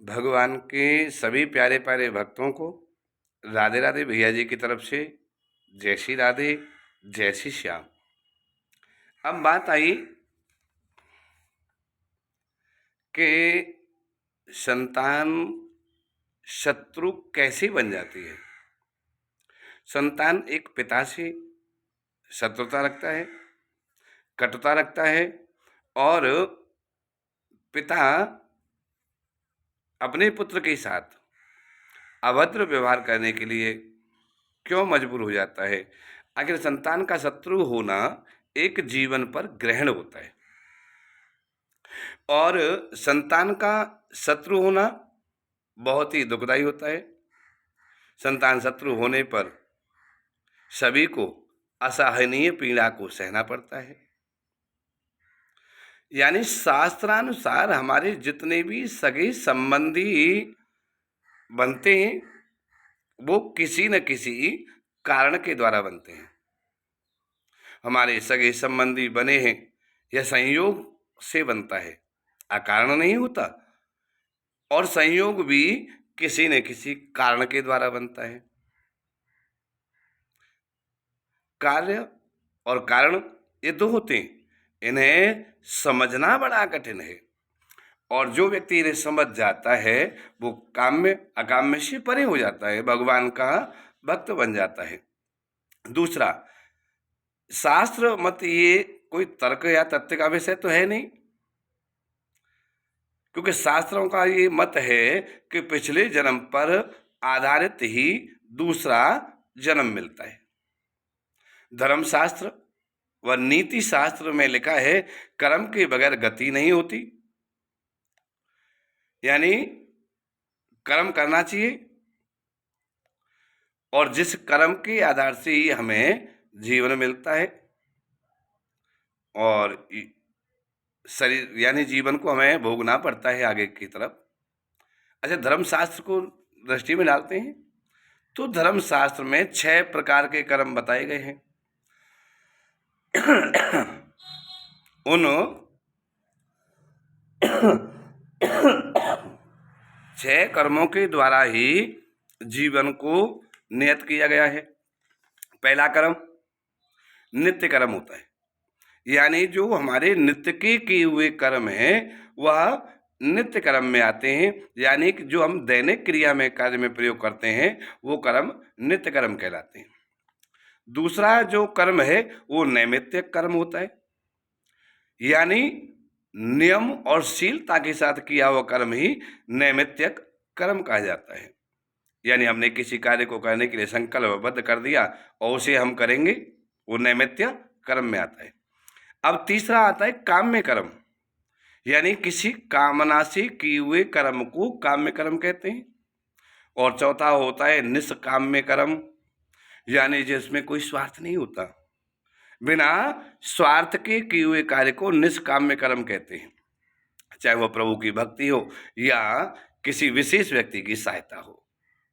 भगवान के सभी प्यारे प्यारे भक्तों को राधे राधे भैया जी की तरफ से जय श्री राधे, जय श्री श्याम। अब बात आई कि संतान शत्रु कैसे बन जाती है। संतान एक पिता से शत्रुता रखता है, कटुता रखता है और पिता अपने पुत्र के साथ अभद्र व्यवहार करने के लिए क्यों मजबूर हो जाता है। आखिर संतान का शत्रु होना एक जीवन पर ग्रहण होता है और संतान का शत्रु होना बहुत ही दुखदाई होता है। संतान शत्रु होने पर सभी को असहनीय पीड़ा को सहना पड़ता है। यानी शास्त्रानुसार हमारे जितने भी सगे संबंधी बनते हैं वो किसी न किसी कारण के द्वारा बनते हैं। हमारे सगे संबंधी बने हैं यह संयोग से बनता है, अकारण नहीं होता। और संयोग भी किसी न किसी कारण के द्वारा बनता है। कार्य और कारण ये दो होते हैं, इन्हें समझना बड़ा कठिन है। और जो व्यक्ति इन्हें समझ जाता है वो काम्य अकाम्य से परे हो जाता है, भगवान का भक्त बन जाता है। दूसरा, शास्त्र मत ये कोई तर्क या तथ्य का विषय तो है नहीं, क्योंकि शास्त्रों का ये मत है कि पिछले जन्म पर आधारित ही दूसरा जन्म मिलता है। धर्मशास्त्र व नीति शास्त्र में लिखा है कर्म के बगैर गति नहीं होती। यानी कर्म करना चाहिए और जिस कर्म के आधार से ही हमें जीवन मिलता है और शरीर यानी जीवन को हमें भोगना पड़ता है आगे की तरफ। अच्छा, धर्मशास्त्र को दृष्टि में डालते हैं तो धर्मशास्त्र में 6 प्रकार के कर्म बताए गए हैं। उन 6 कर्मों के द्वारा ही जीवन को नियत किया गया है। पहला कर्म नित्य कर्म होता है, यानी जो हमारे नित्य के किए हुए कर्म हैं वह नित्य कर्म में आते हैं। यानी कि जो हम दैनिक क्रिया में कार्य में प्रयोग करते हैं वो कर्म नित्य कर्म कहलाते हैं। दूसरा जो कर्म है वो नैमित्तिक कर्म होता है, यानी नियम और शीलता के साथ किया हुआ कर्म ही नैमित्तिक कर्म कहा जाता है। यानी हमने किसी कार्य को करने के लिए संकल्पबद्ध कर दिया और उसे हम करेंगे, वो नैमित्य कर्म में आता है। अब तीसरा आता है काम्य कर्म, यानी किसी कामना से किए हुए कर्म को काम्य कर्म कहते हैं। और चौथा होता है निष्काम्य कर्म, यानी जिसमें कोई स्वार्थ नहीं होता, बिना स्वार्थ के किए हुए कार्य को निष्काम्य कर्म कहते हैं। चाहे वह प्रभु की भक्ति हो या किसी विशेष व्यक्ति की सहायता हो,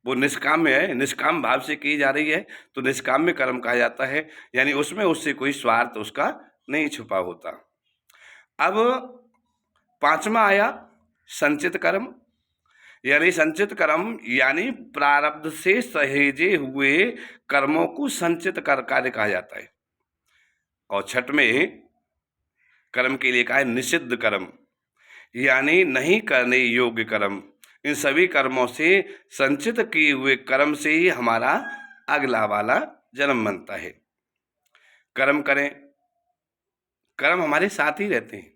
वो निष्काम्य है, निष्काम भाव से की जा रही है तो निष्काम्य कर्म कहा जाता है। यानी उसमें उससे कोई स्वार्थ उसका नहीं छुपा होता। अब पांचवा आया संचित कर्म, यानी संचित कर्म यानी प्रारब्ध से सहेजे हुए कर्मों को संचित कार्य कहा जाता है। और छठवें कर्म के लिए कहा है निषिद्ध कर्म, यानी नहीं करने योग्य कर्म। इन सभी कर्मों से संचित किए हुए कर्म से ही हमारा अगला वाला जन्म बनता है। कर्म करें, कर्म हमारे साथ ही रहते हैं,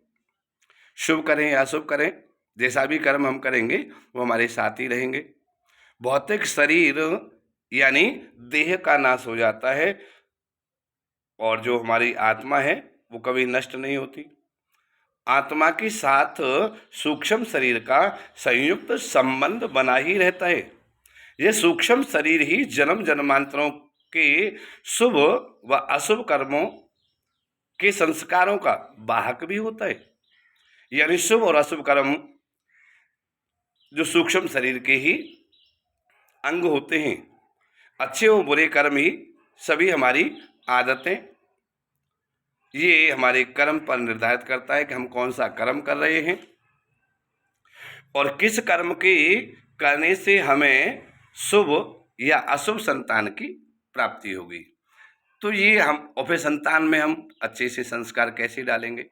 शुभ करें या अशुभ करें, जैसा भी कर्म हम करेंगे वो हमारे साथ ही रहेंगे। भौतिक शरीर यानी देह का नाश हो जाता है और जो हमारी आत्मा है वो कभी नष्ट नहीं होती। आत्मा के साथ सूक्ष्म शरीर का संयुक्त संबंध बना ही रहता है। यह सूक्ष्म शरीर ही जन्म जन्मांतरों के शुभ व अशुभ कर्मों के संस्कारों का वाहक भी होता है। यानी शुभ और अशुभ कर्म जो सूक्ष्म शरीर के ही अंग होते हैं, अच्छे और बुरे कर्म ही सभी हमारी आदतें, ये हमारे कर्म पर निर्धारित करता है कि हम कौन सा कर्म कर रहे हैं। और किस कर्म की करने से हमें शुभ या अशुभ संतान की प्राप्ति होगी। तो ये हम और फिर संतान में हम अच्छे से संस्कार कैसे डालेंगे,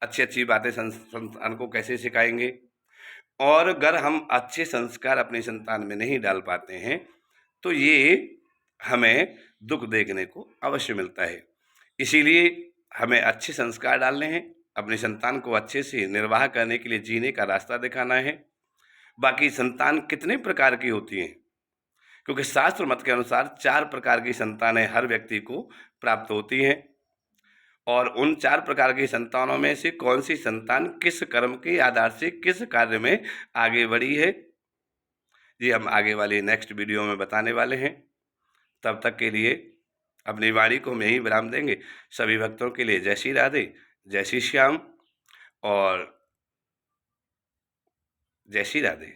अच्छी अच्छी बातें संतान को कैसे सिखाएंगे। और अगर हम अच्छे संस्कार अपने संतान में नहीं डाल पाते हैं तो ये हमें दुख देखने को अवश्य मिलता है। इसीलिए हमें अच्छे संस्कार डालने हैं, अपने संतान को अच्छे से निर्वाह करने के लिए जीने का रास्ता दिखाना है। बाकी संतान कितने प्रकार की होती हैं, क्योंकि शास्त्र मत के अनुसार 4 प्रकार की संतानें हर व्यक्ति को प्राप्त होती हैं। और उन 4 प्रकार की संतानों में से कौन सी संतान किस कर्म के आधार से किस कार्य में आगे बढ़ी है, ये हम आगे वाली नेक्स्ट वीडियो में बताने वाले हैं। तब तक के लिए अपनी वाणी को हम यहीं विराम देंगे। सभी भक्तों के लिए जय श्री राधे, जय श्री श्याम और जय श्री राधे।